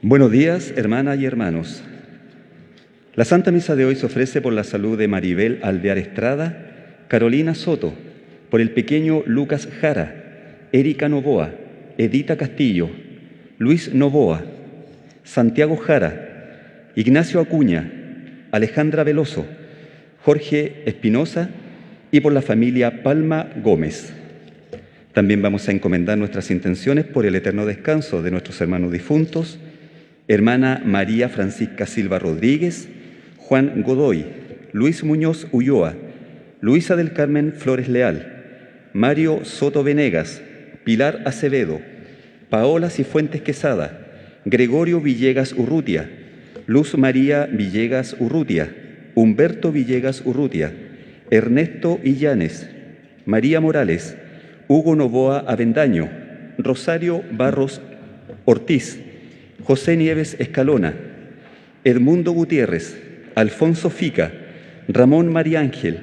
Buenos días, hermanas y hermanos. La Santa Misa de hoy se ofrece por la salud de Maribel Alvear Estrada, Carolina Soto, por el pequeño Lucas Jara, Erika Novoa, Edita Castillo, Luis Novoa, Santiago Jara, Ignacio Acuña, Alejandra Veloso, Jorge Espinosa y por la familia Palma Gómez. También vamos a encomendar nuestras intenciones por el eterno descanso de nuestros hermanos difuntos, hermana María Francisca Silva Rodríguez, Juan Godoy, Luis Muñoz Ulloa, Luisa del Carmen Flores Leal, Mario Soto Venegas, Pilar Acevedo, Paola Cifuentes Quesada, Gregorio Villegas Urrutia, Luz María Villegas Urrutia, Humberto Villegas Urrutia, Ernesto Illanes, María Morales, Hugo Novoa Avendaño, Rosario Barros Ortiz, José Nieves Escalona, Edmundo Gutiérrez, Alfonso Fica, Ramón María Ángel,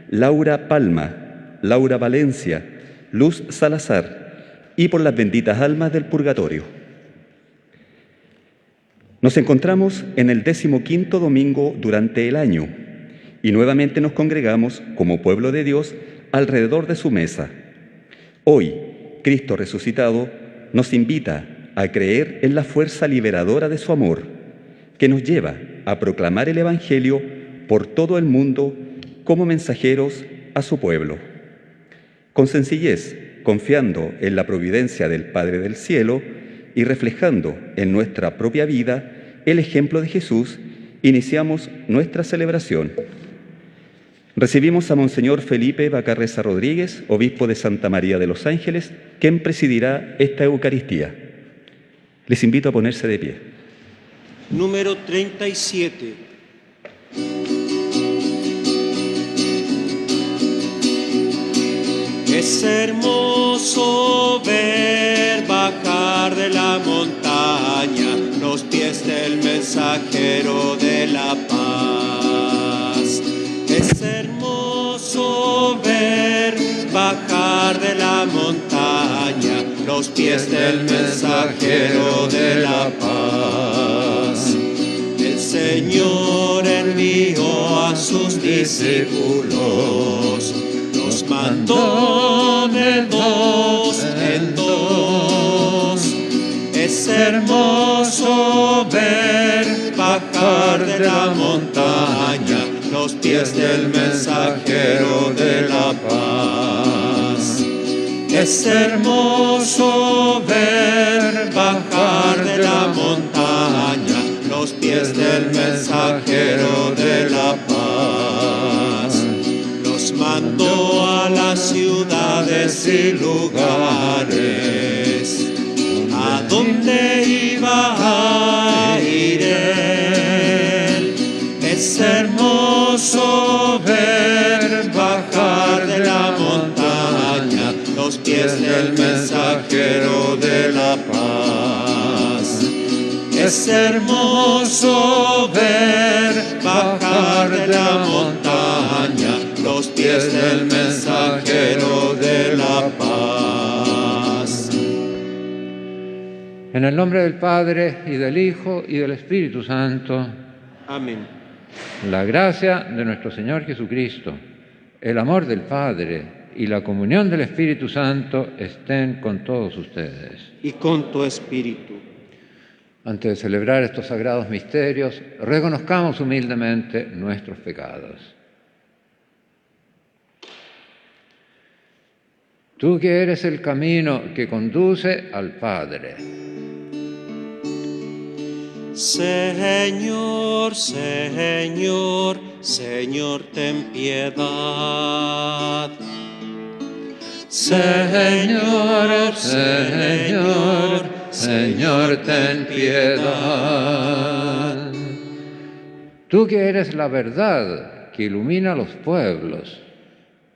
Laura Palma, Laura Valencia, Luz Salazar y por las benditas almas del purgatorio. Nos encontramos en el 15º domingo durante el año y nuevamente nos congregamos como pueblo de Dios alrededor de su mesa. Hoy, Cristo resucitado nos invita a creer en la fuerza liberadora de su amor, que nos lleva a proclamar el Evangelio por todo el mundo como mensajeros a su pueblo. Con sencillez, confiando en la providencia del Padre del Cielo y reflejando en nuestra propia vida el ejemplo de Jesús, iniciamos nuestra celebración. Recibimos a Monseñor Felipe Bacarreza Rodríguez, obispo de Santa María de los Ángeles, quien presidirá esta Eucaristía. Les invito a ponerse de pie. Número 37. Es hermoso ver bajar de la montaña los pies del mensajero de la paz. Es hermoso ver bajar de la montaña los pies del mensajero de la paz. El Señor envió a sus discípulos, los mandó de dos en dos. Es hermoso ver bajar de la montaña los pies del mensajero de la paz. Es hermoso ver bajar de la montaña los pies del mensajero de la paz. Los mandó a las ciudades y lugares a donde iba a ir él. Es hermoso ver bajar de la montaña los pies del mensajero de la paz. Es hermoso ver bajar de la montaña los pies del mensajero de la paz. En el nombre del Padre, y del Hijo, y del Espíritu Santo. Amén. La gracia de nuestro Señor Jesucristo, el amor del Padre y la comunión del Espíritu Santo estén con todos ustedes. Y con tu espíritu. Antes de celebrar estos sagrados misterios, reconozcamos humildemente nuestros pecados. Tú que eres el camino que conduce al Padre. Señor, Señor, Señor, ten piedad. Señor, Señor, Señor, ten piedad. Tú que eres la verdad que ilumina los pueblos.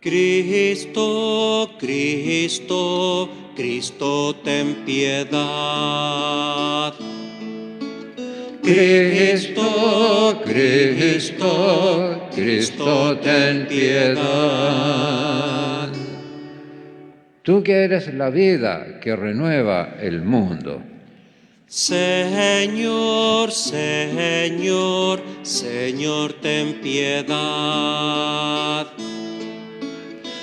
Cristo, Cristo, Cristo, ten piedad. Cristo, Cristo, Cristo, ten piedad. Tú que eres la vida que renueva el mundo. Señor, Señor, Señor, ten piedad.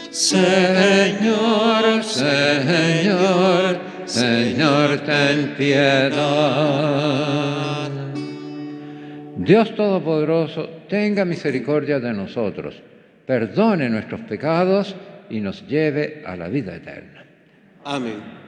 Señor, Señor, Señor, ten piedad. Dios Todopoderoso, tenga misericordia de nosotros, perdone nuestros pecados y nos lleve a la vida eterna. Amén.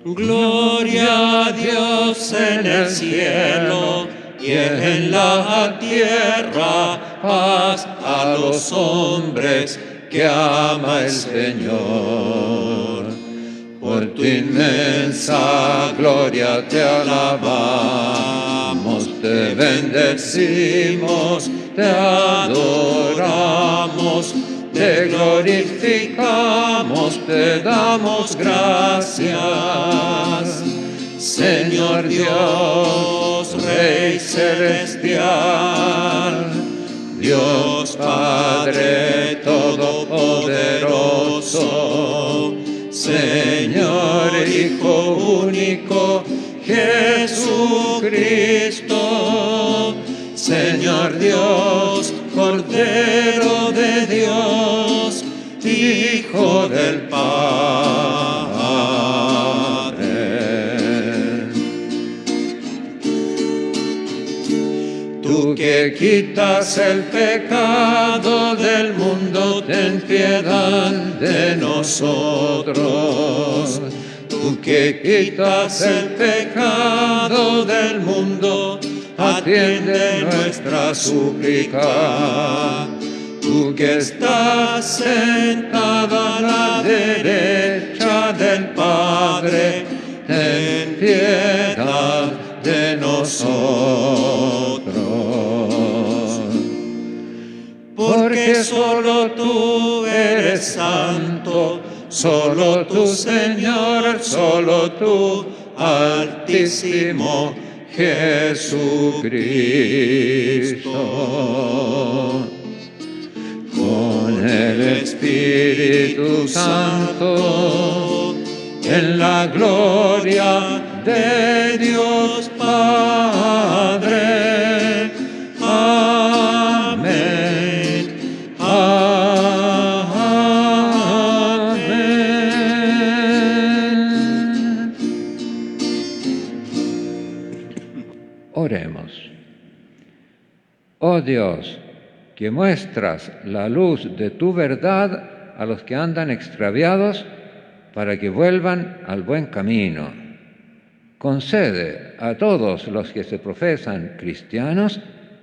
Gloria a Dios en el cielo y en la tierra, paz a los hombres que ama el Señor. Por tu inmensa gloria te alabamos, te bendecimos, te adoramos, te glorificamos, te damos gracias. Señor Dios, Rey celestial, Dios Padre todopoderoso, Señor Hijo único, Jesucristo, Señor Dios, Cordero de Dios, Hijo del Padre. Tú que quitas el pecado del mundo, ten piedad de nosotros. Tú que quitas el pecado del mundo, atiende nuestra súplica. Tú que estás sentado a la derecha del Padre, ten piedad de nosotros. Porque solo tú eres santo, solo tú, Señor, solo tú, Altísimo Jesucristo. Con el Espíritu Santo, en la gloria de Dios Padre. Amén. Amén. Oremos. Oh Dios, que muestras la luz de tu verdad a los que andan extraviados para que vuelvan al buen camino. Concede a todos los que se profesan cristianos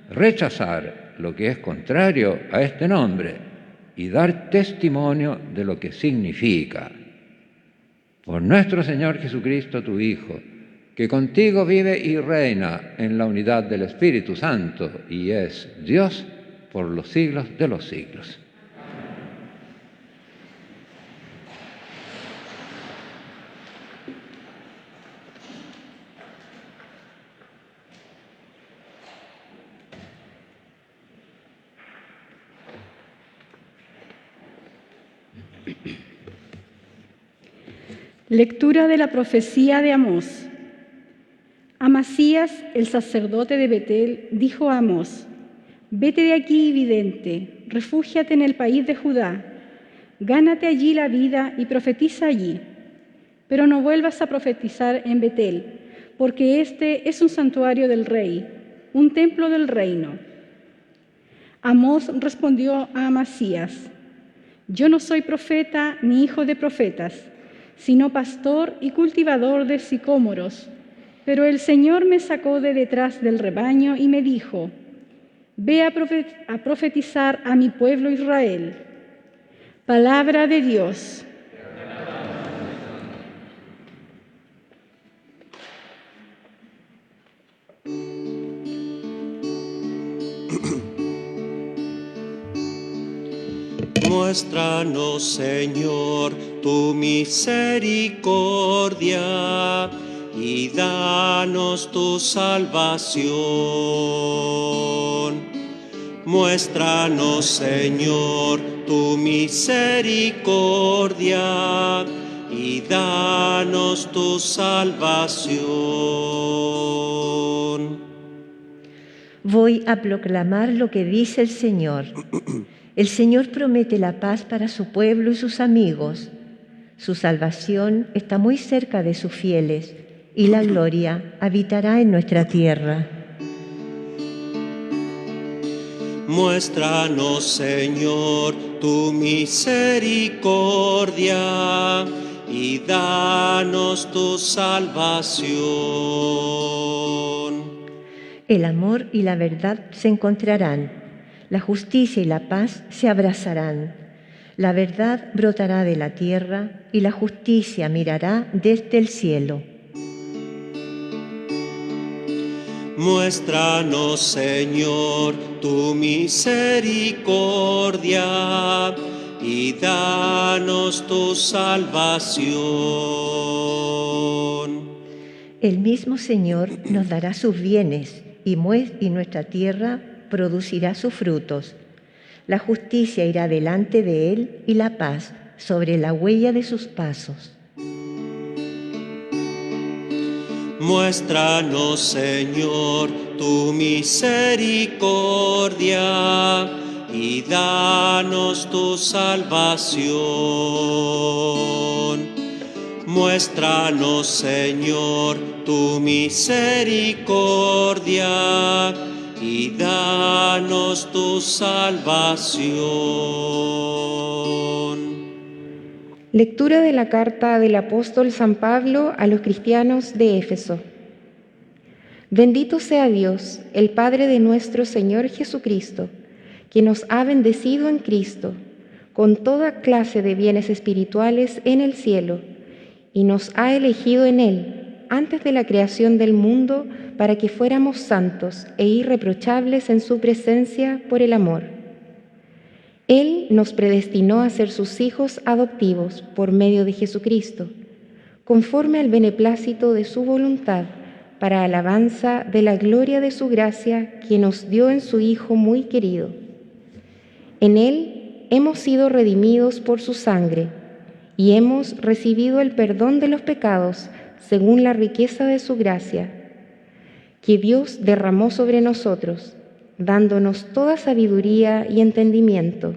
rechazar lo que es contrario a este nombre y dar testimonio de lo que significa. Por nuestro Señor Jesucristo, tu Hijo, que contigo vive y reina en la unidad del Espíritu Santo y es Dios por los siglos de los siglos. Lectura de la profecía de Amós. Amasías, el sacerdote de Betel, dijo a Amós: «Vete de aquí, vidente, refúgiate en el país de Judá, gánate allí la vida y profetiza allí. Pero no vuelvas a profetizar en Betel, porque este es un santuario del rey, un templo del reino». Amós respondió a Amasías: «Yo no soy profeta ni hijo de profetas, sino pastor y cultivador de sicómoros. Pero el Señor me sacó de detrás del rebaño y me dijo: ve a profetizar a mi pueblo Israel». Palabra de Dios. Muéstranos, Señor, tu misericordia y danos tu salvación. Muéstranos, Señor, tu misericordia y danos tu salvación. Voy a proclamar lo que dice el Señor. El Señor promete la paz para su pueblo y sus amigos. Su salvación está muy cerca de sus fieles y la gloria habitará en nuestra tierra. Muéstranos, Señor, tu misericordia y danos tu salvación. El amor y la verdad se encontrarán, la justicia y la paz se abrazarán. La verdad brotará de la tierra y la justicia mirará desde el cielo. Muéstranos, Señor, tu misericordia y danos tu salvación. El mismo Señor nos dará sus bienes y nuestra tierra producirá sus frutos. La justicia irá delante de él y la paz sobre la huella de sus pasos. Muéstranos, Señor, tu misericordia y danos tu salvación. Muéstranos, Señor, tu misericordia y danos tu salvación. Lectura de la carta del apóstol San Pablo a los cristianos de Éfeso. Bendito sea Dios, el Padre de nuestro Señor Jesucristo, que nos ha bendecido en Cristo con toda clase de bienes espirituales en el cielo, y nos ha elegido en Él antes de la creación del mundo para que fuéramos santos e irreprochables en su presencia por el amor. Él nos predestinó a ser sus hijos adoptivos por medio de Jesucristo, conforme al beneplácito de su voluntad, para alabanza de la gloria de su gracia que nos dio en su Hijo muy querido. En Él hemos sido redimidos por su sangre y hemos recibido el perdón de los pecados según la riqueza de su gracia, que Dios derramó sobre nosotros, dándonos toda sabiduría y entendimiento.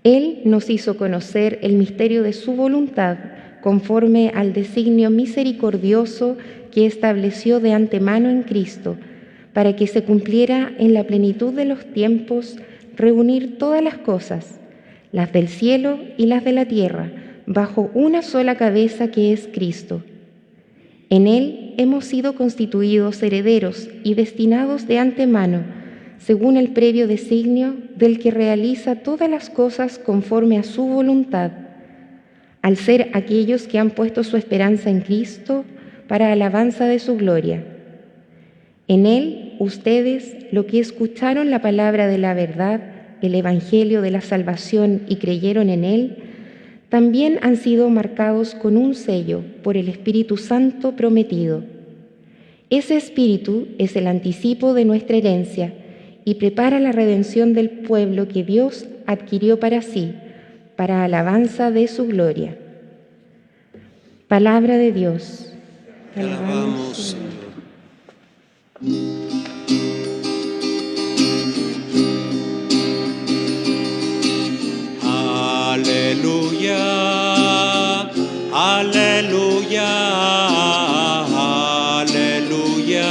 Él nos hizo conocer el misterio de su voluntad, conforme al designio misericordioso que estableció de antemano en Cristo, para que se cumpliera en la plenitud de los tiempos reunir todas las cosas, las del cielo y las de la tierra, bajo una sola cabeza que es Cristo. En Él hemos sido constituidos herederos y destinados de antemano, según el previo designio del que realiza todas las cosas conforme a su voluntad, al ser aquellos que han puesto su esperanza en Cristo para alabanza de su gloria. En Él, ustedes, lo que escucharon la palabra de la verdad, el Evangelio de la salvación y creyeron en Él, también han sido marcados con un sello por el Espíritu Santo prometido. Ese Espíritu es el anticipo de nuestra herencia y prepara la redención del pueblo que Dios adquirió para sí, para alabanza de su gloria. Palabra de Dios. Te alabamos, Señor. Aleluya, aleluya, aleluya,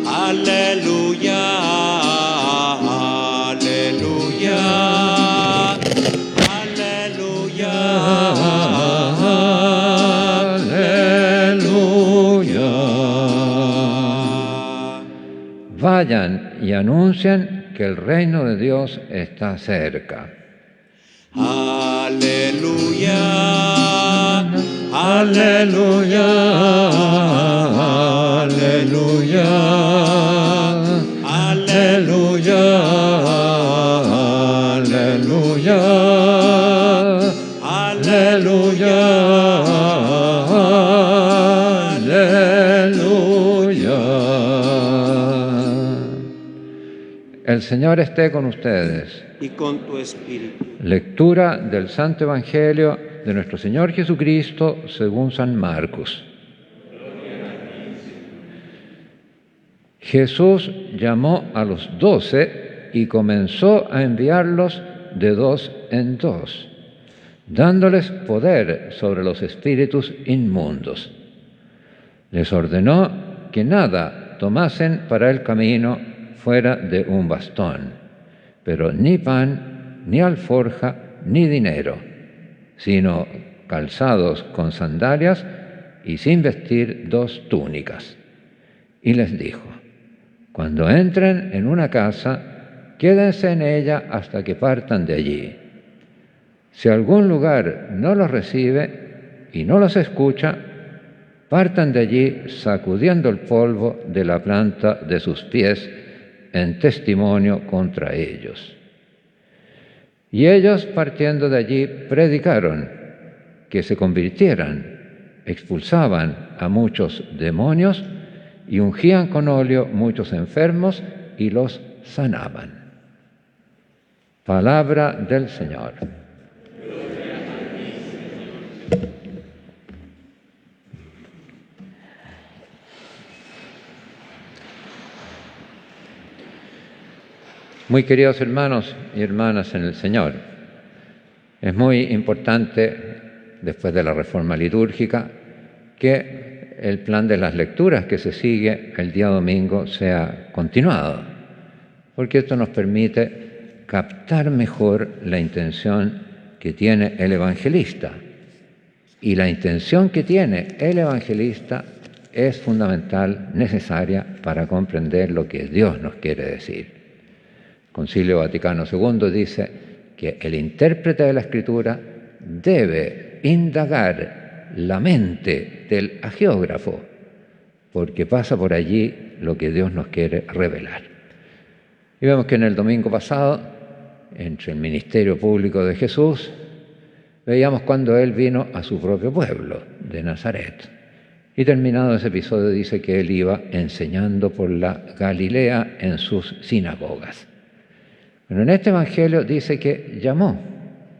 aleluya, aleluya, aleluya, aleluya. Vayan y anuncien que el reino de Dios está cerca. Aleluya, aleluya, aleluya, aleluya, aleluya, aleluya, aleluya. El Señor esté con ustedes. Y con tu espíritu. Lectura del Santo Evangelio de nuestro Señor Jesucristo según San Marcos. Jesús llamó a los 12 y comenzó a enviarlos de 2 en 2, dándoles poder sobre los espíritus inmundos. Les ordenó que nada tomasen para el camino fuera de un bastón, pero ni pan, ni alforja, ni dinero, sino calzados con sandalias y sin vestir 2 túnicas. Y les dijo: cuando entren en una casa, quédense en ella hasta que partan de allí. Si algún lugar no los recibe y no los escucha, partan de allí sacudiendo el polvo de la planta de sus pies en testimonio contra ellos. Y ellos, partiendo de allí, predicaron que se convirtieran, expulsaban a muchos demonios y ungían con óleo muchos enfermos y los sanaban. Palabra del Señor. Muy queridos hermanos y hermanas en el Señor, es muy importante, después de la reforma litúrgica, que el plan de las lecturas que se sigue el día domingo sea continuado, porque esto nos permite captar mejor la intención que tiene el evangelista. Y la intención que tiene el evangelista es fundamental, necesaria para comprender lo que Dios nos quiere decir. El Concilio Vaticano II dice que el intérprete de la Escritura debe indagar la mente del hagiógrafo, porque pasa por allí lo que Dios nos quiere revelar. Y vemos que en el domingo pasado, entre el ministerio público de Jesús, veíamos cuando Él vino a su propio pueblo, de Nazaret. Y terminado ese episodio dice que Él iba enseñando por la Galilea en sus sinagogas. Pero en este Evangelio dice que llamó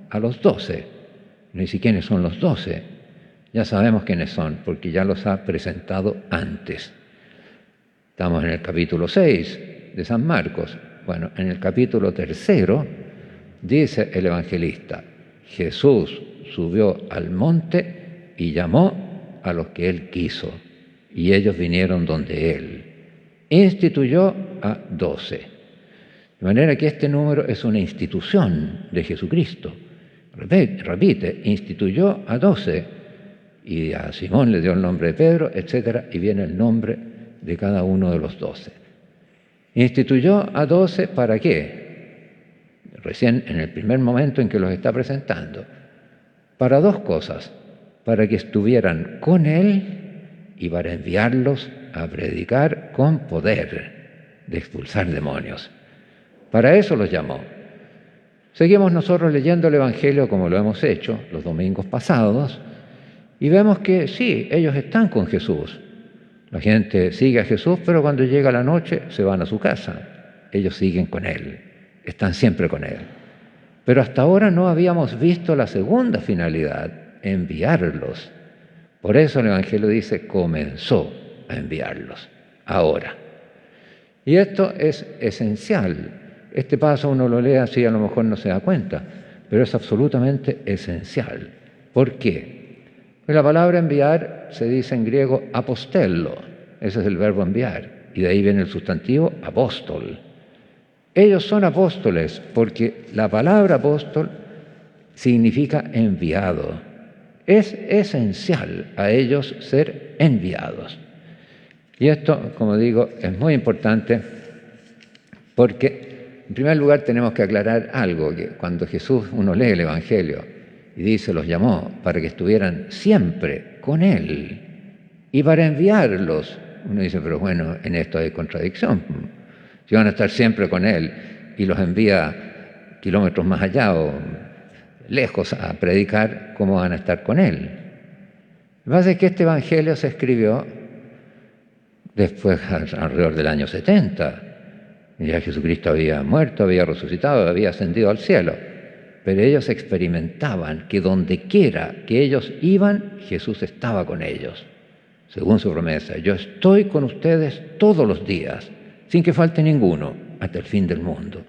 a los 12. No dice quiénes son los 12. Ya sabemos quiénes son, porque ya los ha presentado antes. Estamos en el capítulo 6 de San Marcos. Bueno, en el capítulo 3 dice el evangelista: Jesús subió al monte y llamó a los que Él quiso, y ellos vinieron donde Él. Instituyó a 12. De manera que este número es una institución de Jesucristo. Repite, instituyó a 12. Y a Simón le dio el nombre de Pedro, etc., y viene el nombre de cada uno de los 12. Instituyó a 12 ¿para qué? Recién en el primer momento en que los está presentando. Para 2 cosas: para que estuvieran con Él y para enviarlos a predicar con poder de expulsar demonios. Para eso los llamó. Seguimos nosotros leyendo el Evangelio como lo hemos hecho los domingos pasados, y vemos que sí, ellos están con Jesús. La gente sigue a Jesús, pero cuando llega la noche se van a su casa. Ellos siguen con Él, están siempre con Él. Pero hasta ahora no habíamos visto la segunda finalidad, enviarlos. Por eso el Evangelio dice, comenzó a enviarlos, ahora. Y esto es esencial. Este paso uno lo lee así, a lo mejor no se da cuenta, pero es absolutamente esencial. ¿Por qué? La palabra enviar se dice en griego apostello, ese es el verbo enviar, y de ahí viene el sustantivo apóstol. Ellos son apóstoles porque la palabra apóstol significa enviado. Es esencial a ellos ser enviados. Y esto, como digo, es muy importante porque, en primer lugar, tenemos que aclarar algo, que cuando Jesús, uno lee el Evangelio, y dice, los llamó para que estuvieran siempre con Él y para enviarlos. Uno dice, pero bueno, en esto hay contradicción. Si van a estar siempre con Él y los envía kilómetros más allá o lejos a predicar, ¿cómo van a estar con Él? Lo que pasa es que este Evangelio se escribió después, alrededor del año 70. Ya Jesucristo había muerto, había resucitado, había ascendido al cielo. Pero ellos experimentaban que donde quiera que ellos iban, Jesús estaba con ellos, según su promesa. Yo estoy con ustedes todos los días, sin que falte ninguno, hasta el fin del mundo.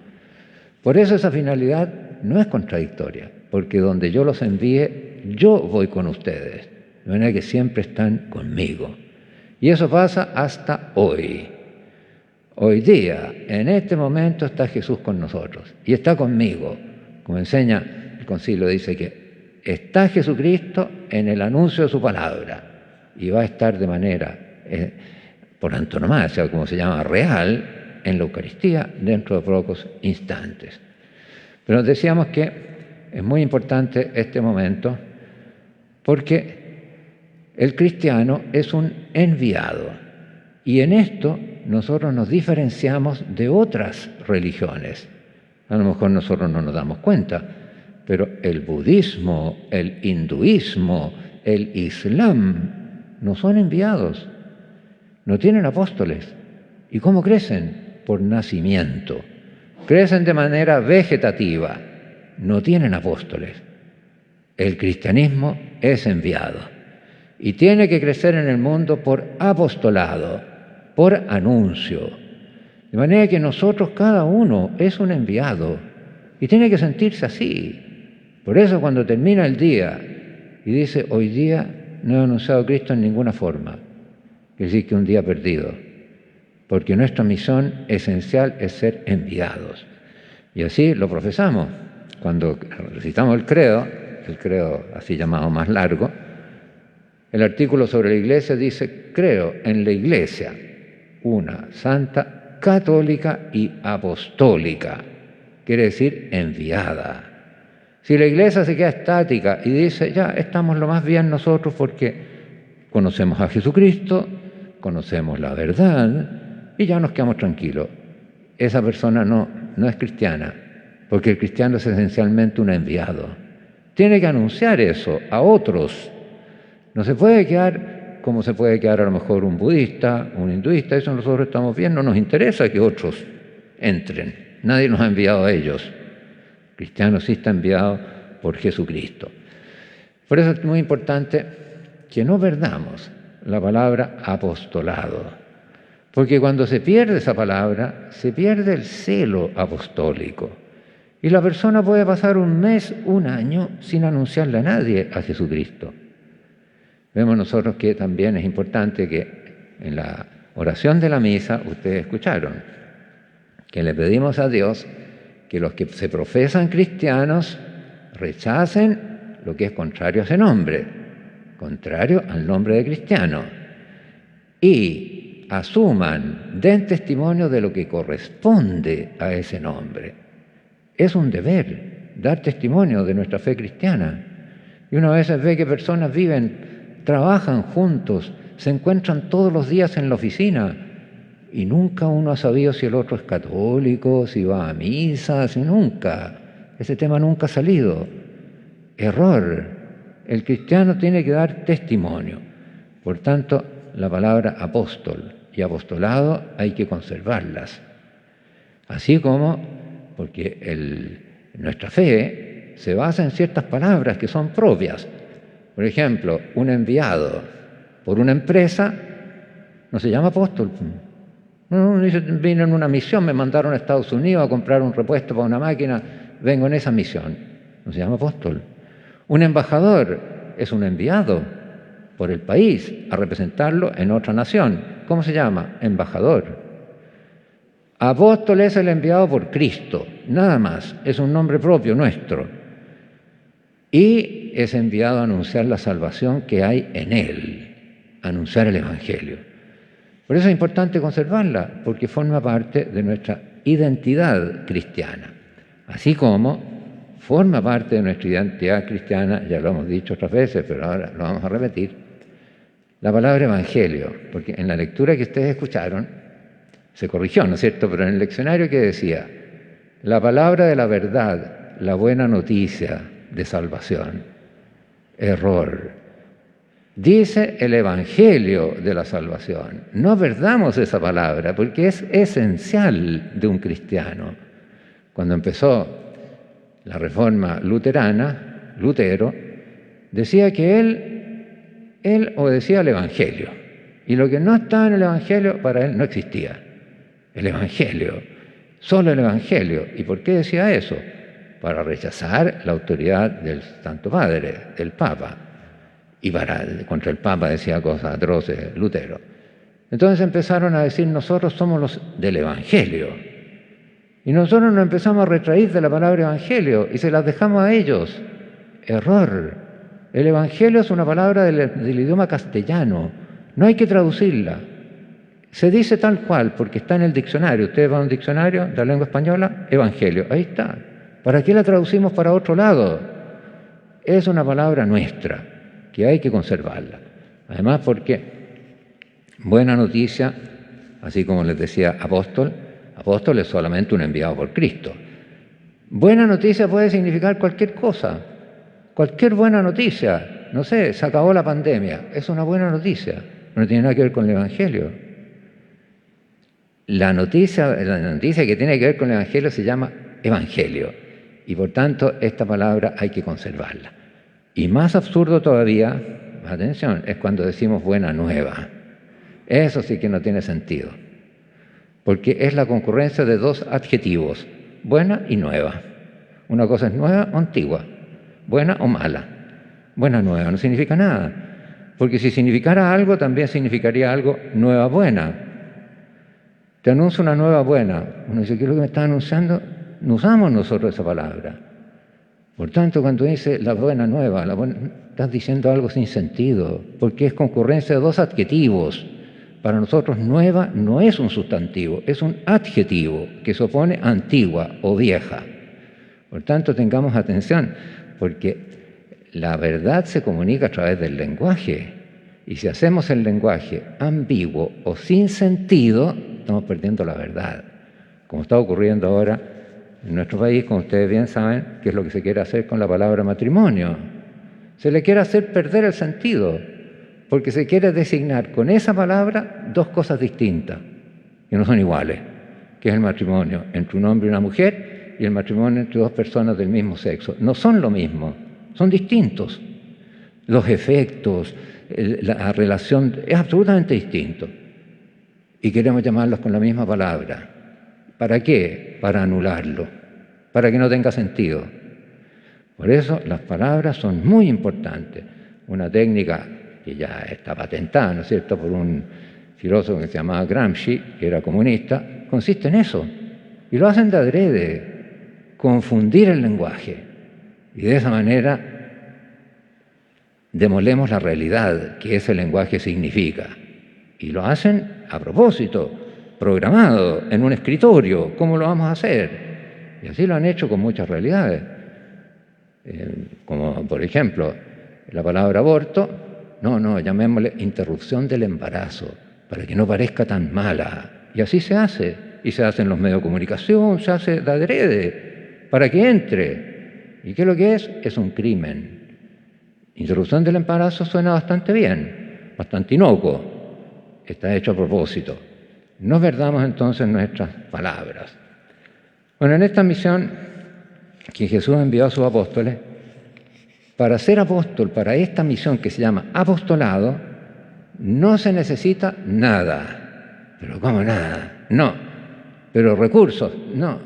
Por eso esa finalidad no es contradictoria, porque donde yo los envíe, yo voy con ustedes, de manera que siempre están conmigo. Y eso pasa hasta hoy. Hoy día, en este momento, está Jesús con nosotros y está conmigo. Como enseña el concilio, dice que está Jesucristo en el anuncio de su palabra y va a estar de manera, por antonomasia, como se llama, real, en la Eucaristía dentro de pocos instantes. Pero decíamos que es muy importante este momento porque el cristiano es un enviado y en esto nosotros nos diferenciamos de otras religiones. A lo mejor nosotros no nos damos cuenta, pero el budismo, el hinduismo, el islam no son enviados, no tienen apóstoles. ¿Y cómo crecen? Por nacimiento. Crecen de manera vegetativa, no tienen apóstoles. El cristianismo es enviado y tiene que crecer en el mundo por apostolado, por anuncio. De manera que nosotros, cada uno, es un enviado y tiene que sentirse así. Por eso cuando termina el día y dice, hoy día no he anunciado a Cristo en ninguna forma, quiere decir que un día perdido, porque nuestra misión esencial es ser enviados. Y así lo profesamos. Cuando recitamos el credo así llamado más largo, el artículo sobre la Iglesia dice, creo en la Iglesia, una santa, católica y apostólica, quiere decir enviada. Si la Iglesia se queda estática y dice, ya estamos lo más bien nosotros porque conocemos a Jesucristo, conocemos la verdad y ya nos quedamos tranquilos, esa persona no es cristiana, porque el cristiano es esencialmente un enviado. Tiene que anunciar eso a otros. No se puede quedar como se puede quedar a lo mejor un budista, un hinduista, eso nosotros estamos bien, no nos interesa que otros entren, nadie nos ha enviado a ellos. El cristiano sí está enviado por Jesucristo. Por eso es muy importante que no perdamos la palabra apostolado, porque cuando se pierde esa palabra, se pierde el celo apostólico, y la persona puede pasar un mes, un año, sin anunciarle a nadie a Jesucristo. Vemos nosotros que también es importante que en la oración de la misa, ustedes escucharon, que le pedimos a Dios que los que se profesan cristianos rechacen lo que es contrario a ese nombre, contrario al nombre de cristiano, y asuman, den testimonio de lo que corresponde a ese nombre. Es un deber dar testimonio de nuestra fe cristiana. Y uno a veces ve que personas trabajan juntos, se encuentran todos los días en la oficina y nunca uno ha sabido si el otro es católico, si va a misa, si nunca. Ese tema nunca ha salido. Error. El cristiano tiene que dar testimonio. Por tanto, la palabra apóstol y apostolado hay que conservarlas. Así como, porque nuestra fe se basa en ciertas palabras que son propias. Por ejemplo, un enviado por una empresa no se llama apóstol. No, dice, vine en una misión, me mandaron a Estados Unidos a comprar un repuesto para una máquina, vengo en esa misión. No se llama apóstol. Un embajador es un enviado por el país a representarlo en otra nación. ¿Cómo se llama? Embajador. Apóstol es el enviado por Cristo, nada más, es un nombre propio nuestro. Y es enviado a anunciar la salvación que hay en Él, anunciar el Evangelio. Por eso es importante conservarla, porque forma parte de nuestra identidad cristiana. Así como forma parte de nuestra identidad cristiana, ya lo hemos dicho otras veces, pero ahora lo vamos a repetir, la palabra Evangelio, porque en la lectura que ustedes escucharon, se corrigió, ¿no es cierto?, pero en el leccionario que decía, la palabra de la verdad, la buena noticia de salvación. Error. Dice el Evangelio de la salvación. No perdamos esa palabra porque es esencial de un cristiano. Cuando empezó la reforma luterana, Lutero decía que él obedecía al Evangelio. Y lo que no estaba en el Evangelio para él no existía. El Evangelio, solo el Evangelio. ¿Y por qué decía eso? Para rechazar la autoridad del Santo Padre, del Papa. Y contra el Papa decía cosas atroces Lutero. Entonces empezaron a decir, nosotros somos los del Evangelio. Y nosotros nos empezamos a retraer de la palabra Evangelio y se las dejamos a ellos. Error. El Evangelio es una palabra del idioma castellano. No hay que traducirla. Se dice tal cual porque está en el diccionario. Ustedes van a un diccionario de la lengua española, Evangelio. Ahí está. ¿Para qué la traducimos para otro lado? Es una palabra nuestra, que hay que conservarla. Además porque buena noticia, así como les decía apóstol es solamente un enviado por Cristo. Buena noticia puede significar cualquier cosa, cualquier buena noticia. No sé, se acabó la pandemia, es una buena noticia, no tiene nada que ver con el Evangelio. La noticia que tiene que ver con el Evangelio se llama Evangelio y por tanto esta palabra hay que conservarla. Y más absurdo todavía, atención, es cuando decimos buena nueva. Eso sí que no tiene sentido, porque es la concurrencia de dos adjetivos, buena y nueva. Una cosa es nueva o antigua, buena o mala. Buena nueva no significa nada, porque si significara algo también significaría algo nueva buena. Te anuncio una nueva buena. Uno dice, ¿qué es lo que me está anunciando? No usamos nosotros esa palabra. Por tanto, cuando dice la buena nueva, estás diciendo algo sin sentido, porque es concurrencia de dos adjetivos. Para nosotros nueva no es un sustantivo, es un adjetivo que se opone a antigua o vieja. Por tanto, tengamos atención, porque la verdad se comunica a través del lenguaje. Y si hacemos el lenguaje ambiguo o sin sentido, estamos perdiendo la verdad. Como está ocurriendo ahora en nuestro país, como ustedes bien saben, qué es lo que se quiere hacer con la palabra matrimonio. Se le quiere hacer perder el sentido, porque se quiere designar con esa palabra dos cosas distintas, que no son iguales, que es el matrimonio entre un hombre y una mujer y el matrimonio entre dos personas del mismo sexo. No son lo mismo, son distintos. Los efectos, la relación es absolutamente distinto. Y queremos llamarlos con la misma palabra. ¿Para qué? Para anularlo, para que no tenga sentido. Por eso las palabras son muy importantes. Una técnica que ya está patentada, ¿no es cierto?, por un filósofo que se llamaba Gramsci, que era comunista, consiste en eso. Y lo hacen de adrede, confundir el lenguaje. Y de esa manera demolemos la realidad que ese lenguaje significa. Y lo hacen a propósito, programado, en un escritorio. ¿Cómo lo vamos a hacer? Y así lo han hecho con muchas realidades. Como, por ejemplo, la palabra aborto, llamémosle interrupción del embarazo, para que no parezca tan mala. Y así se hace. Y se hace en los medios de comunicación, se hace de adrede, para que entre. ¿Y qué es lo que es? Es un crimen. Interrupción del embarazo suena bastante bien, bastante inocuo. Está hecho a propósito. No perdamos entonces nuestras palabras. Bueno, en esta misión que Jesús envió a sus apóstoles, para ser apóstol, para esta misión que se llama apostolado, no se necesita nada. ¿Pero cómo nada? No. ¿Pero recursos? No.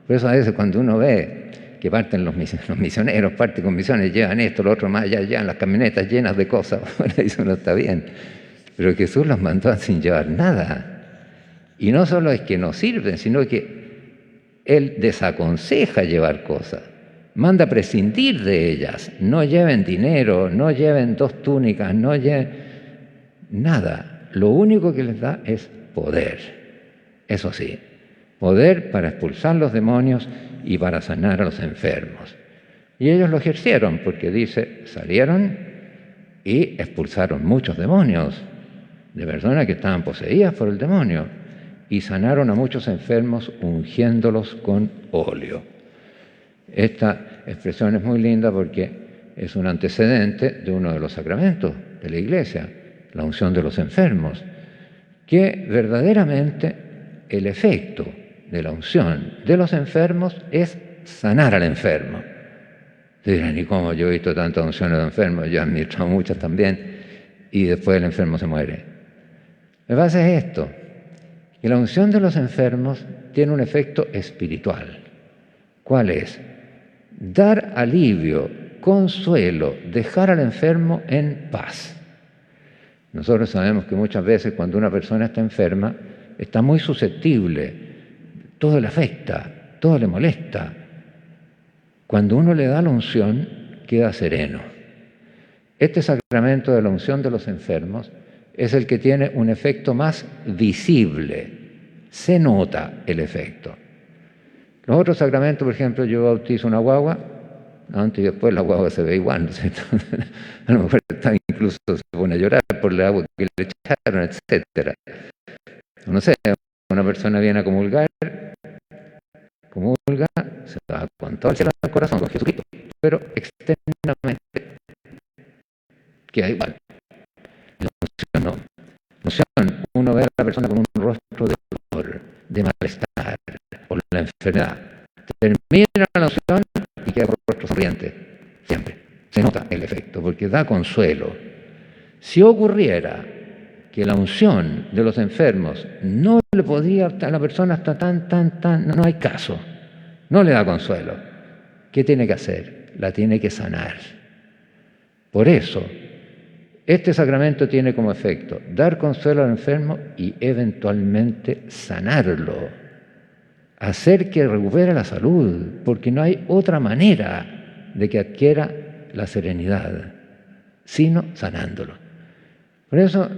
Por eso a veces cuando uno ve que parten los misioneros, parten con misiones, llevan esto, lo otro más, allá llevan las camionetas llenas de cosas, bueno, eso no está bien. Pero Jesús los mandó sin llevar nada. Y no solo es que no sirven, sino que Él desaconseja llevar cosas, manda prescindir de ellas. No lleven dinero, no lleven 2 túnicas, no lleven nada. Lo único que les da es poder. Eso sí, poder para expulsar los demonios y para sanar a los enfermos. Y ellos lo ejercieron, porque dice, salieron y expulsaron muchos demonios de personas que estaban poseídas por el demonio y sanaron a muchos enfermos ungiéndolos con óleo. Esta expresión es muy linda porque es un antecedente de uno de los sacramentos de la Iglesia, la unción de los enfermos, que verdaderamente el efecto de la unción de los enfermos es sanar al enfermo. Dirán, ¿y cómo? Yo he visto tantas unciones de enfermos, yo he administrado muchas también, y después el enfermo se muere. Lo que pasa es esto, que la unción de los enfermos tiene un efecto espiritual. ¿Cuál es? Dar alivio, consuelo, dejar al enfermo en paz. Nosotros sabemos que muchas veces cuando una persona está enferma, está muy susceptible, todo le afecta, todo le molesta. Cuando uno le da la unción, queda sereno. Este sacramento de la unción de los enfermos es el que tiene un efecto más visible, se nota el efecto. Los otros sacramentos, por ejemplo, yo bautizo una guagua, antes y después la guagua se ve igual, ¿no es cierto? A lo mejor incluso se pone a llorar por el agua que le echaron, etc. No sé, una persona viene a comulgar, comulga, se va con todo el cielo al corazón, con Jesucristo, pero externamente queda igual. La unción no. La unción, uno ve a la persona con un rostro de dolor, de malestar, por la enfermedad. Termina la unción y queda con el rostro sonriente, siempre. Se nota el efecto, porque da consuelo. Si ocurriera que la unción de los enfermos no le podría, a la persona está no hay caso, no le da consuelo, ¿qué tiene que hacer? La tiene que sanar. Por eso, este sacramento tiene como efecto dar consuelo al enfermo y eventualmente sanarlo, hacer que recupere la salud, porque no hay otra manera de que adquiera la serenidad, sino sanándolo. Por eso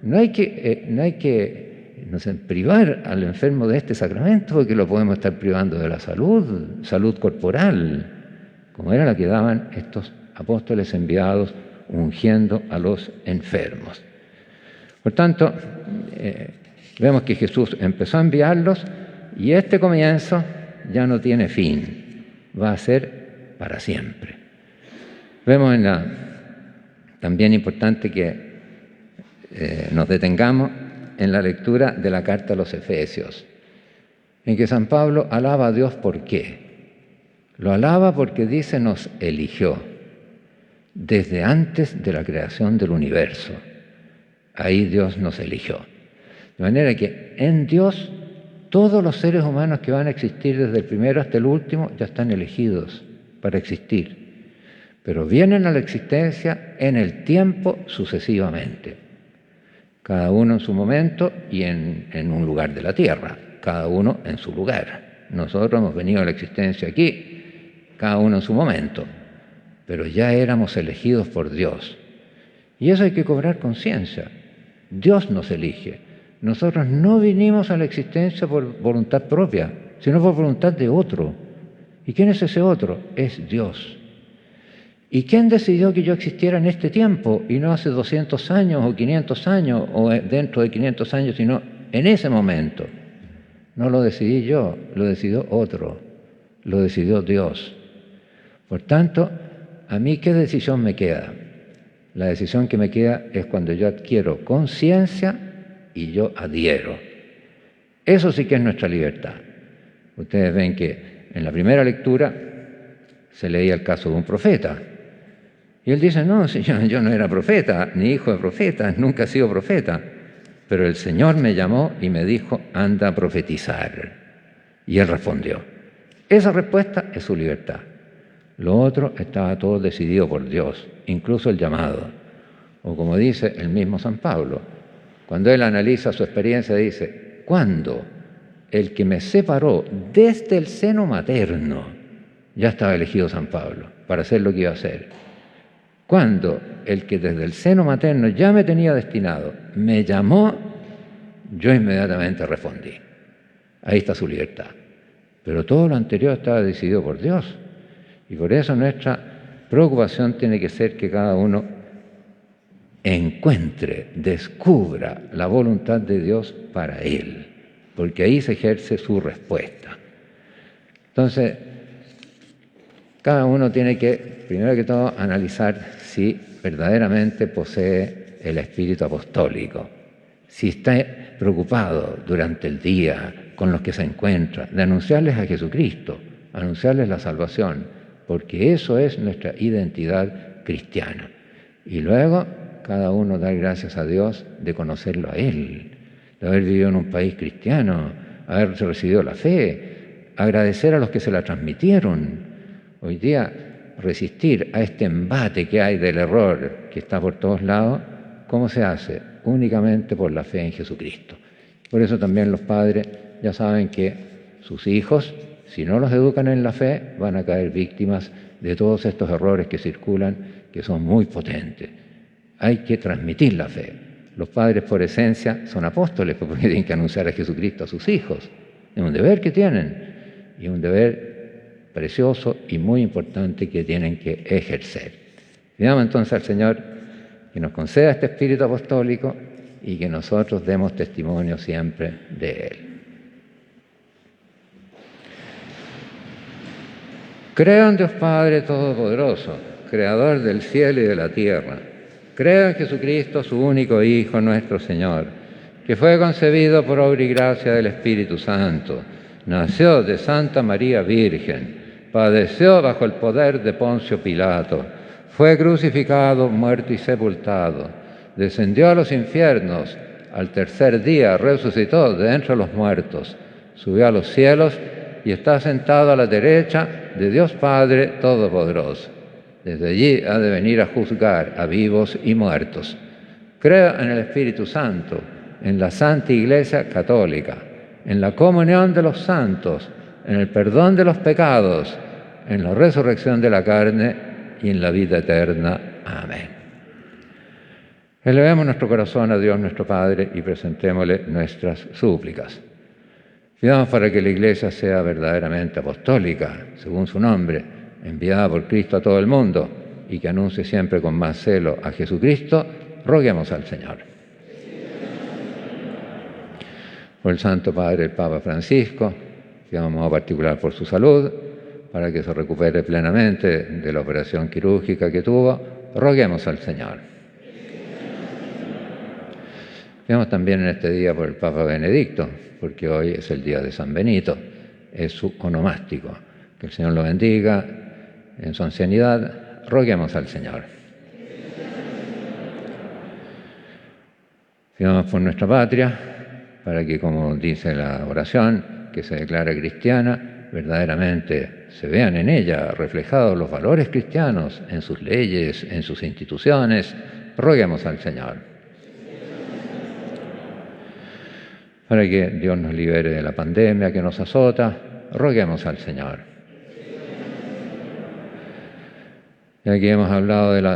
no hay que privar al enfermo de este sacramento, porque lo podemos estar privando de la salud corporal, como era la que daban estos apóstoles enviados ungiendo a los enfermos. Por tanto, vemos que Jesús empezó a enviarlos y este comienzo ya no tiene fin, va a ser para siempre. Vemos también importante que nos detengamos en la lectura de la carta a los Efesios, en que San Pablo alaba a Dios. ¿Por qué? Lo alaba porque dice nos eligió desde antes de la creación del universo. Ahí Dios nos eligió. De manera que en Dios todos los seres humanos que van a existir desde el primero hasta el último ya están elegidos para existir, pero vienen a la existencia en el tiempo sucesivamente, cada uno en su momento y en un lugar de la tierra, cada uno en su lugar. Nosotros hemos venido a la existencia aquí, cada uno en su momento, pero ya éramos elegidos por Dios. Y eso hay que cobrar conciencia. Dios nos elige. Nosotros no vinimos a la existencia por voluntad propia, sino por voluntad de otro. ¿Y quién es ese otro? Es Dios. ¿Y quién decidió que yo existiera en este tiempo y no hace 200 años o 500 años o dentro de 500 años, sino en ese momento? No lo decidí yo, lo decidió otro, lo decidió Dios. Por tanto, ¿a mí qué decisión me queda? La decisión que me queda es cuando yo adquiero conciencia y yo adhiero. Eso sí que es nuestra libertad. Ustedes ven que en la primera lectura se leía el caso de un profeta. Y él dice, no, si yo no era profeta, ni hijo de profeta, nunca he sido profeta. Pero el Señor me llamó y me dijo, anda a profetizar. Y él respondió. Esa respuesta es su libertad. Lo otro estaba todo decidido por Dios, incluso el llamado. O como dice el mismo San Pablo, cuando él analiza su experiencia, dice, ¿cuándo el que me separó desde el seno materno? Ya estaba elegido San Pablo para hacer lo que iba a hacer. Cuando el que desde el seno materno ya me tenía destinado, me llamó, yo inmediatamente respondí. Ahí está su libertad. Pero todo lo anterior estaba decidido por Dios. Y por eso nuestra preocupación tiene que ser que cada uno encuentre, descubra la voluntad de Dios para él, porque ahí se ejerce su respuesta. Entonces, cada uno tiene que, primero que todo, analizar si verdaderamente posee el espíritu apostólico, si está preocupado durante el día con los que se encuentra, de anunciarles a Jesucristo, anunciarles la salvación, porque eso es nuestra identidad cristiana. Y luego cada uno dar gracias a Dios de conocerlo a Él, de haber vivido en un país cristiano, haber recibido la fe, agradecer a los que se la transmitieron. Hoy día resistir a este embate que hay del error que está por todos lados, ¿cómo se hace? Únicamente por la fe en Jesucristo. Por eso también los padres ya saben que sus hijos, si no los educan en la fe, van a caer víctimas de todos estos errores que circulan, que son muy potentes. Hay que transmitir la fe. Los padres por esencia son apóstoles porque tienen que anunciar a Jesucristo a sus hijos. Es un deber que tienen y un deber precioso y muy importante que tienen que ejercer. Pidamos entonces al Señor que nos conceda este espíritu apostólico y que nosotros demos testimonio siempre de Él. Creo en Dios Padre Todopoderoso, Creador del cielo y de la tierra. Creo en Jesucristo, su único Hijo, nuestro Señor, que fue concebido por obra y gracia del Espíritu Santo, nació de Santa María Virgen, padeció bajo el poder de Poncio Pilato, fue crucificado, muerto y sepultado, descendió a los infiernos, al tercer día resucitó de entre los muertos, subió a los cielos y está sentado a la derecha de Dios Padre Todopoderoso. Desde allí ha de venir a juzgar a vivos y muertos. Creo en el Espíritu Santo, en la Santa Iglesia Católica, en la comunión de los santos, en el perdón de los pecados, en la resurrección de la carne y en la vida eterna. Amén. Elevemos nuestro corazón a Dios nuestro Padre y presentémosle nuestras súplicas. Pidamos para que la Iglesia sea verdaderamente apostólica, según su nombre, enviada por Cristo a todo el mundo y que anuncie siempre con más celo a Jesucristo. Roguemos al Señor. Por el Santo Padre, el Papa Francisco, pidamos en modo particular por su salud, para que se recupere plenamente de la operación quirúrgica que tuvo, roguemos al Señor. Pidamos también en este día por el Papa Benedicto, porque hoy es el día de San Benito, es su onomástico. Que el Señor lo bendiga en su ancianidad, roguemos al Señor. Pidamos por nuestra patria, para que, como dice la oración, que se declara cristiana, verdaderamente se vean en ella reflejados los valores cristianos en sus leyes, en sus instituciones. Roguemos al Señor. Para que Dios nos libere de la pandemia que nos azota, roguemos al Señor. Y aquí hemos hablado del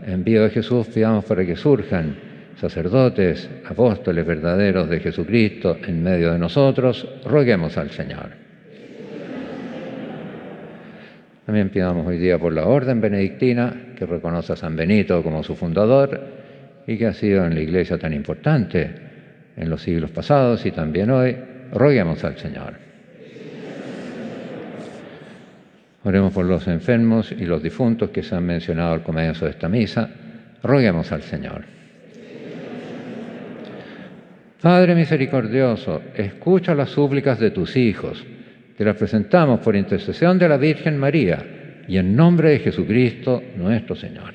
envío de Jesús, pidamos para que surjan sacerdotes, apóstoles verdaderos de Jesucristo en medio de nosotros, roguemos al Señor. También pidamos hoy día por la Orden Benedictina, que reconoce a San Benito como su fundador y que ha sido en la Iglesia tan importante en los siglos pasados y también hoy. Roguemos al Señor. Oremos por los enfermos y los difuntos que se han mencionado al comienzo de esta misa. Roguemos al Señor. Padre misericordioso, escucha las súplicas de tus hijos. Te las presentamos por intercesión de la Virgen María y en nombre de Jesucristo nuestro Señor.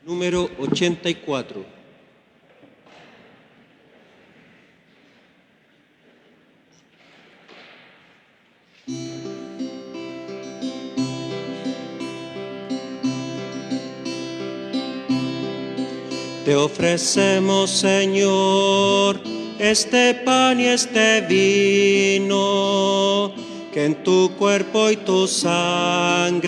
Número 84. Te ofrecemos, Señor, este pan y este vino, que en tu cuerpo y tu sangre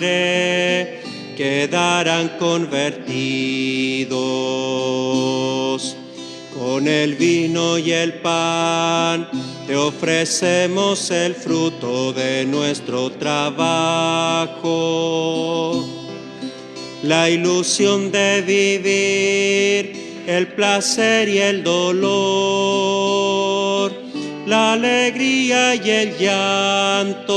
quedarán convertidos. Con el vino y el pan te ofrecemos el fruto de nuestro trabajo la ilusión de vivir, el placer y el dolor, la alegría y el llanto.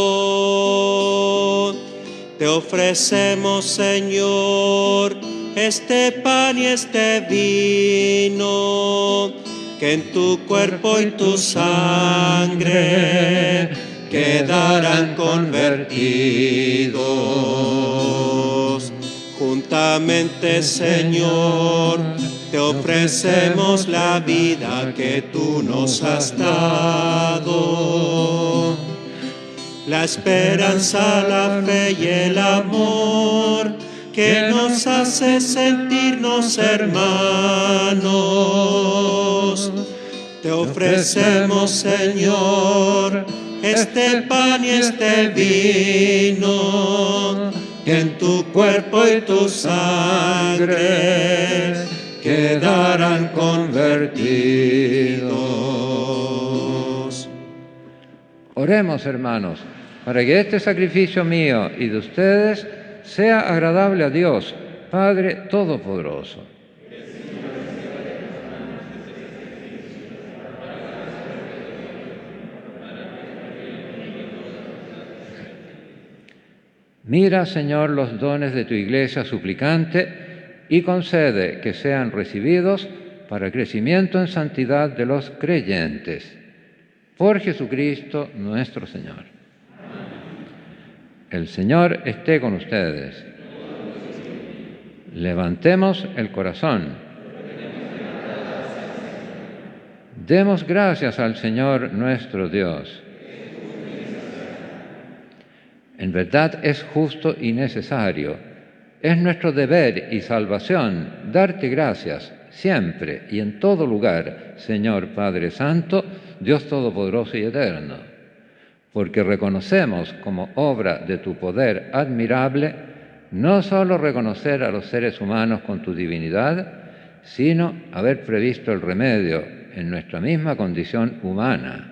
Te ofrecemos, Señor, este pan y este vino, que en tu cuerpo y tu sangre quedarán convertidos. Juntamente, Señor, te ofrecemos la vida que tú nos has dado, la esperanza, la fe y el amor que nos hace sentirnos hermanos. Te ofrecemos, Señor, este pan y este vino, que en tu cuerpo y tu sangre quedarán convertidos. Oremos, hermanos, para que este sacrificio mío y de ustedes sea agradable a Dios, Padre Todopoderoso. Mira, Señor, los dones de tu Iglesia suplicante y concede que sean recibidos para crecimiento en santidad de los creyentes. Por Jesucristo nuestro Señor. El Señor esté con ustedes. Levantemos el corazón. Demos gracias al Señor nuestro Dios. En verdad es justo y necesario, es nuestro deber y salvación darte gracias siempre y en todo lugar, Señor Padre Santo, Dios Todopoderoso y Eterno, porque reconocemos como obra de tu poder admirable no solo reconocer a los seres humanos con tu divinidad, sino haber previsto el remedio en nuestra misma condición humana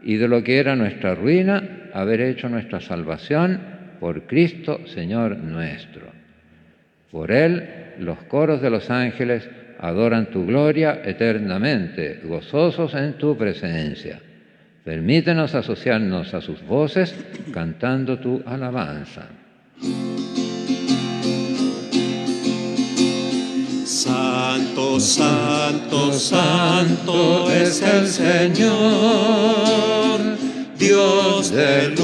y de lo que era nuestra ruina, haber hecho nuestra salvación por Cristo, Señor nuestro. Por Él, los coros de los ángeles adoran tu gloria eternamente, gozosos en tu presencia. Permítenos asociarnos a sus voces cantando tu alabanza. Santo, santo, santo es el Señor, Dios del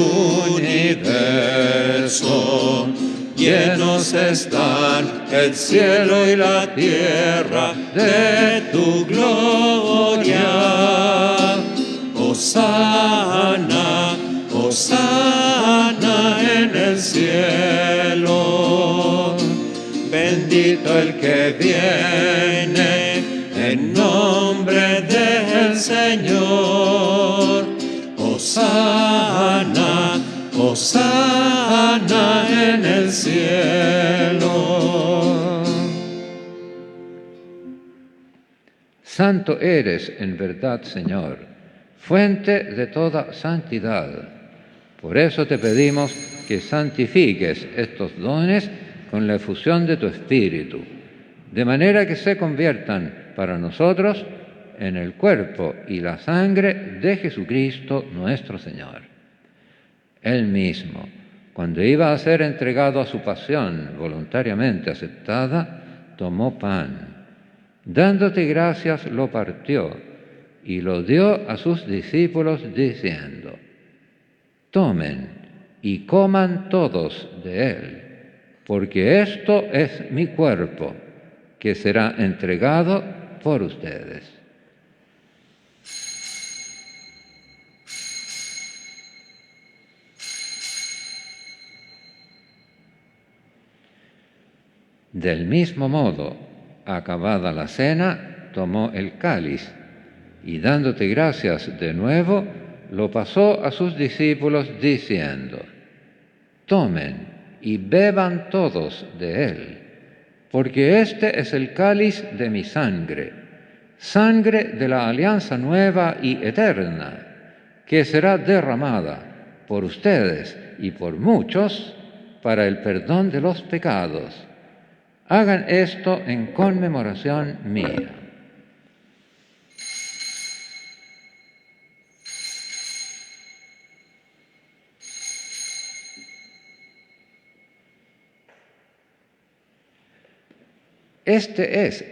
universo. Llenos están el cielo y la tierra de tu gloria. Hosana, hosana en el cielo. Bendito el que viene en nombre del Señor. Hosana, hosana en el cielo. Santo eres en verdad, Señor, fuente de toda santidad. Por eso te pedimos que santifiques estos dones con la efusión de tu Espíritu, de manera que se conviertan para nosotros en el cuerpo y la sangre de Jesucristo nuestro Señor. Él mismo, cuando iba a ser entregado a su pasión voluntariamente aceptada, tomó pan. Dándote gracias, lo partió y lo dio a sus discípulos diciendo: tomen y coman todos de él, porque esto es mi cuerpo, que será entregado por ustedes. Del mismo modo, acabada la cena, tomó el cáliz y dándote gracias de nuevo, lo pasó a sus discípulos diciendo: tomen y beban todos de él, porque este es el cáliz de mi sangre, sangre de la alianza nueva y eterna, que será derramada por ustedes y por muchos para el perdón de los pecados. Hagan esto en conmemoración mía. Este es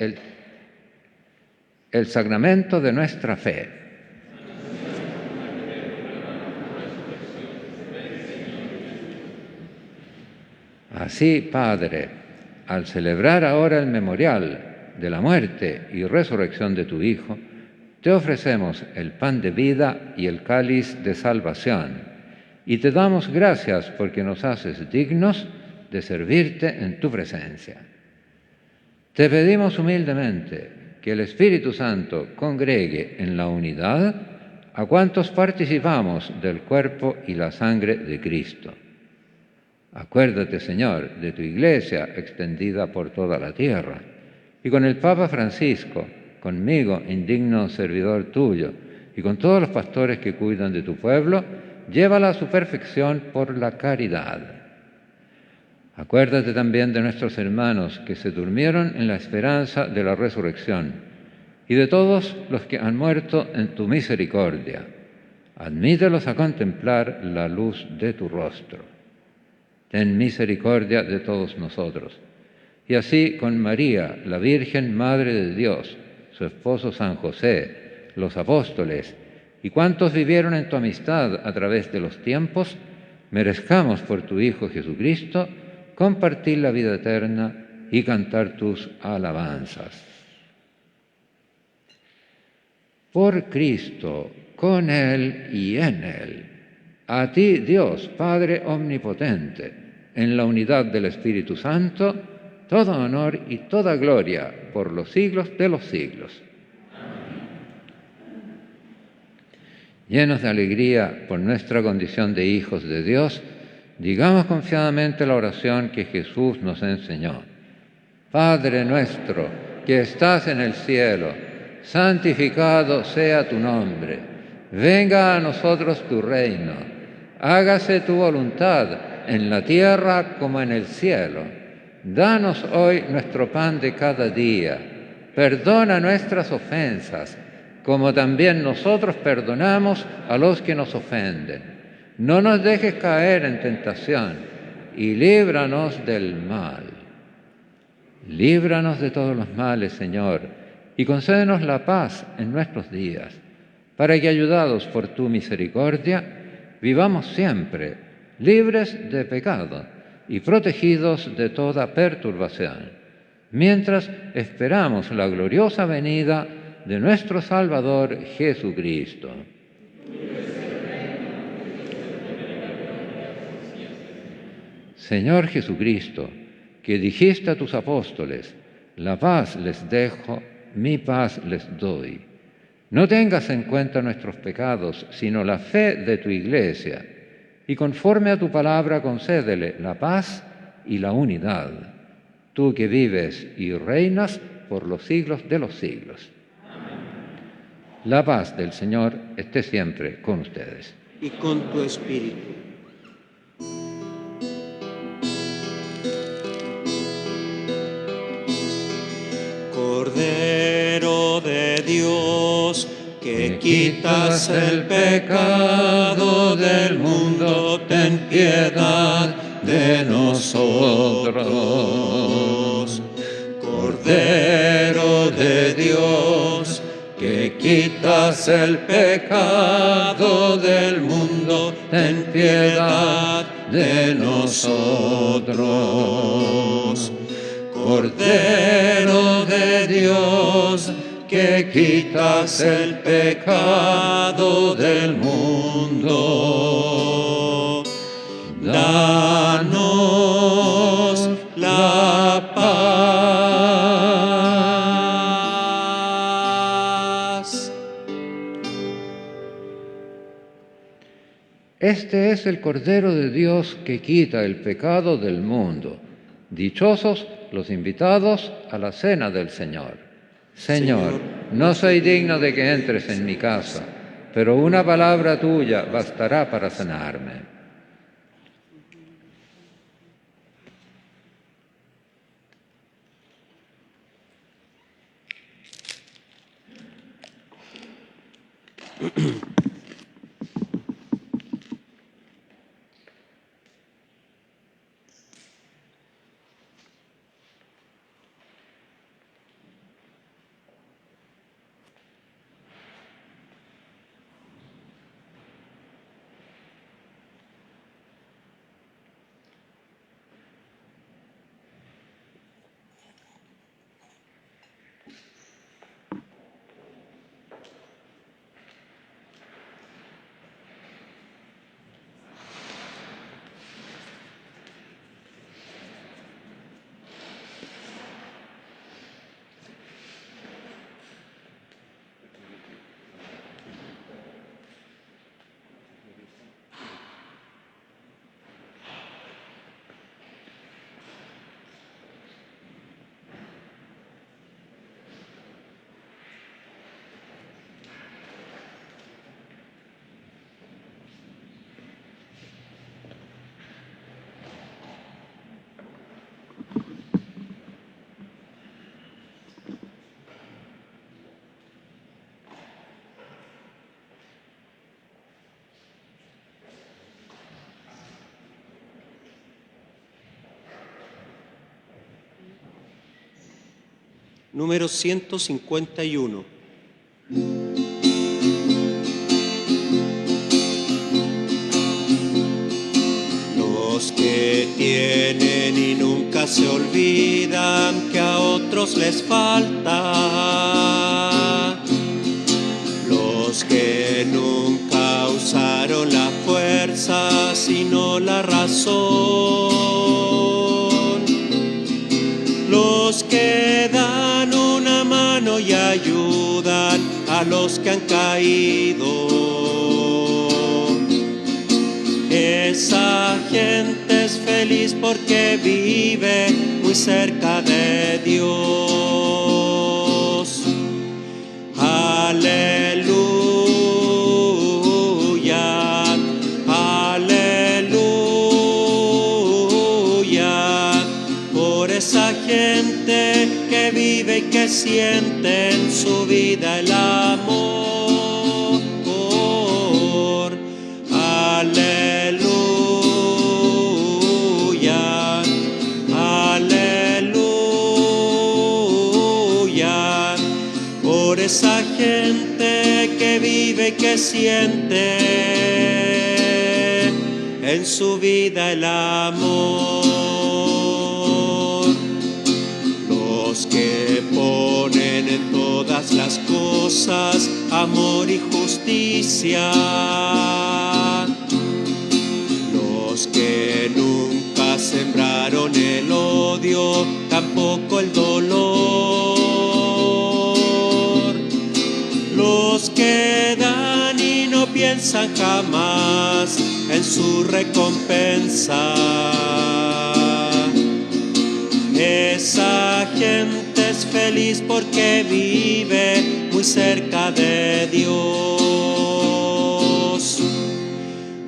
el sacramento de nuestra fe. Así, Padre, al celebrar ahora el memorial de la muerte y resurrección de tu Hijo, te ofrecemos el pan de vida y el cáliz de salvación, y te damos gracias porque nos haces dignos de servirte en tu presencia. Te pedimos humildemente que el Espíritu Santo congregue en la unidad a cuantos participamos del cuerpo y la sangre de Cristo. Acuérdate, Señor, de tu Iglesia extendida por toda la tierra, y con el Papa Francisco, conmigo, indigno servidor tuyo, y con todos los pastores que cuidan de tu pueblo, llévala a su perfección por la caridad. Acuérdate también de nuestros hermanos que se durmieron en la esperanza de la resurrección y de todos los que han muerto en tu misericordia. Admítelos a contemplar la luz de tu rostro. Ten misericordia de todos nosotros. Y así con María, la Virgen Madre de Dios, su esposo San José, los apóstoles y cuantos vivieron en tu amistad a través de los tiempos, merezcamos por tu Hijo Jesucristo compartir la vida eterna y cantar tus alabanzas. Por Cristo, con Él y en Él, a ti, Dios, Padre Omnipotente, en la unidad del Espíritu Santo, todo honor y toda gloria por los siglos de los siglos. Llenos de alegría por nuestra condición de hijos de Dios, digamos confiadamente la oración que Jesús nos enseñó. Padre nuestro, que estás en el cielo, santificado sea tu nombre. Venga a nosotros tu reino. Hágase tu voluntad en la tierra como en el cielo. Danos hoy nuestro pan de cada día. Perdona nuestras ofensas, como también nosotros perdonamos a los que nos ofenden. No nos dejes caer en tentación y líbranos del mal. Líbranos de todos los males, Señor, y concédenos la paz en nuestros días, para que, ayudados por tu misericordia, vivamos siempre libres de pecado y protegidos de toda perturbación, mientras esperamos la gloriosa venida de nuestro Salvador Jesucristo. Señor Jesucristo, que dijiste a tus apóstoles, la paz les dejo, mi paz les doy. No tengas en cuenta nuestros pecados, sino la fe de tu Iglesia, y conforme a tu palabra concédele la paz y la unidad, tú que vives y reinas por los siglos de los siglos. Amén. La paz del Señor esté siempre con ustedes. Y con tu espíritu. Cordero de Dios, que quitas el pecado del mundo, ten piedad de nosotros. Cordero de Dios, que quitas el pecado del mundo, ten piedad de nosotros. Cordero de Dios, que quitas el pecado del mundo, danos la paz. Este es el Cordero de Dios que quita el pecado del mundo. Dichosos los invitados a la cena del Señor. Señor, no soy digno de que entres en mi casa, pero una palabra tuya bastará para sanarme. Número 151. Los que tienen y nunca se olvidan que a otros les falta. Los que nunca usaron la fuerza sino la razón. Los que dan una mano y ayudan a los que han caído. Esa gente es feliz porque vive muy cerca de Dios. Aleluya, aleluya, por esa gente que vive y que siente en su vida el amor. Aleluya, aleluya, por esa gente que vive y que siente en su vida el amor. Los que ponen en todas las cosas amor y justicia. Los que nunca sembraron el odio, tampoco el dolor. Los que dan y no piensan jamás en su recompensa. Esa gente es feliz porque vive muy cerca de Dios.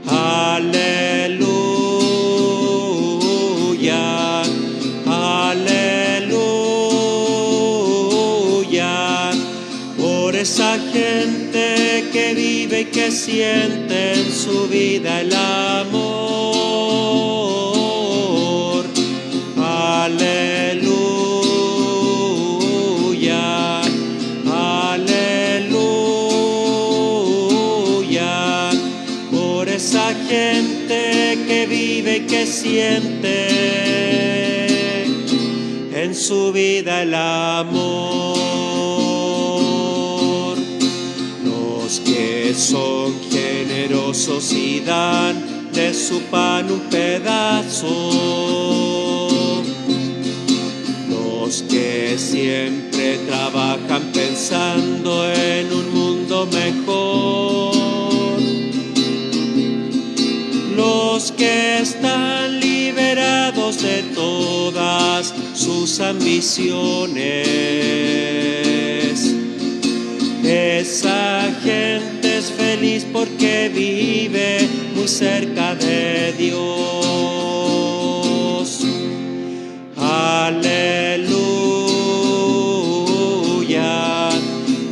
Aleluya, aleluya, por esa gente que vive y que siente en su vida el amor. Aleluya, aleluya, por esa gente que vive y que siente en su vida el amor. Los que son generosos y dan de su pan un pedazo. Los que siempre trabajan pensando en un mundo mejor. Los que están liberados de todas sus ambiciones. Esa gente es feliz porque vive muy cerca de Dios. Aleluya,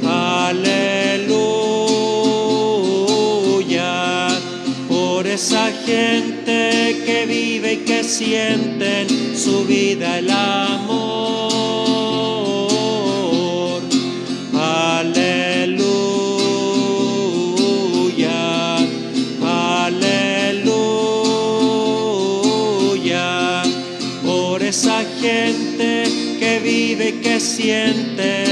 aleluya, esa gente que vive y que siente en su vida el amor. Aleluya, aleluya, por esa gente que vive y que siente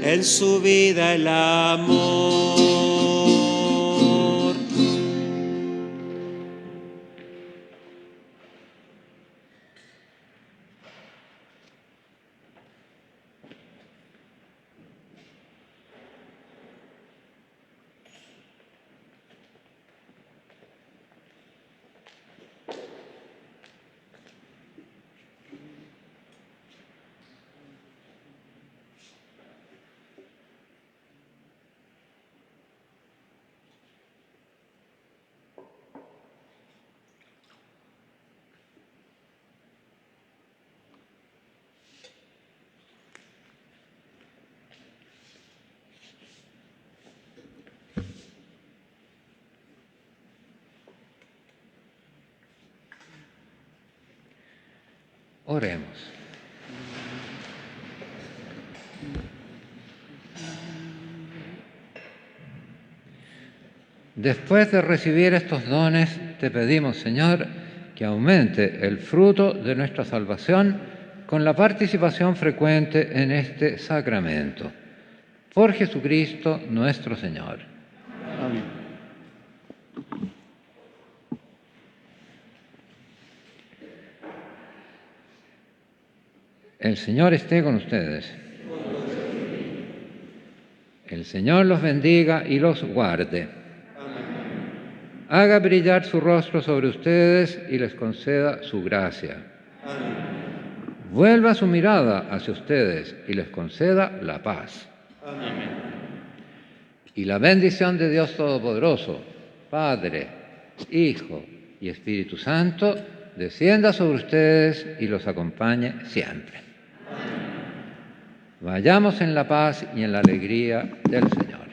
en su vida el amor. Oremos. Después de recibir estos dones, te pedimos, Señor, que aumente el fruto de nuestra salvación con la participación frecuente en este sacramento. Por Jesucristo nuestro Señor. Amén. El Señor esté con ustedes. El Señor los bendiga y los guarde. Haga brillar su rostro sobre ustedes y les conceda su gracia. Vuelva su mirada hacia ustedes y les conceda la paz. Y la bendición de Dios Todopoderoso, Padre, Hijo y Espíritu Santo, descienda sobre ustedes y los acompañe siempre. Vayamos en la paz y en la alegría del Señor.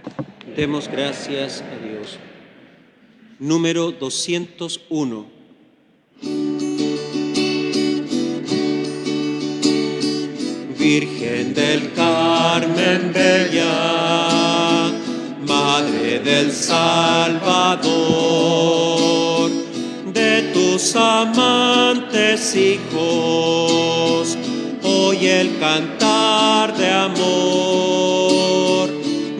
Demos gracias a Dios. Número 201. Virgen del Carmen bella, Madre del Salvador, de tus amantes hijos, oye el cantar de amor.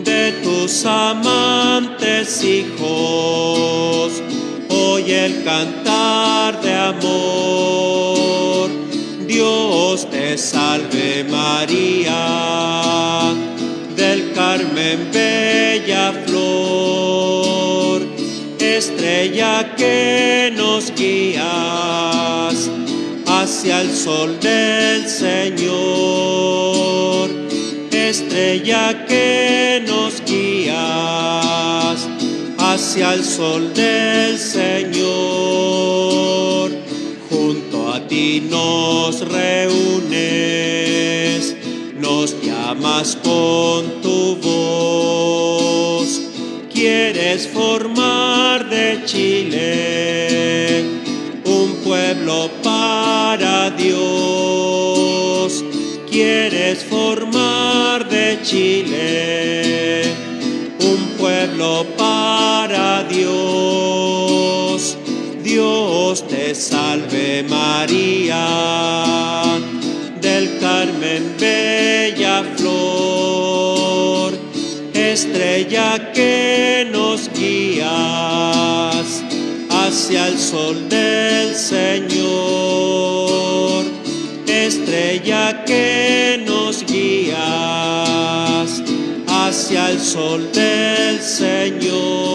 De tus amantes hijos, oye el cantar de amor. Dios te salve María, del Carmen bella flor, estrella que nos guías hacia el sol del Señor, estrella que nos guías hacia el sol del Señor. Junto a ti nos reúnes, nos llamas con tu voz. Quieres formar de Chile un pueblo para Dios. Quieres formar de Chile un pueblo para Dios. Dios te salve María, del Carmen bella flor, estrella que nos guías hacia el sol del Señor, estrella que nos guías hacia el sol del Señor.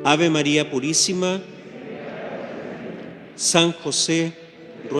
Ave María Purísima, San José,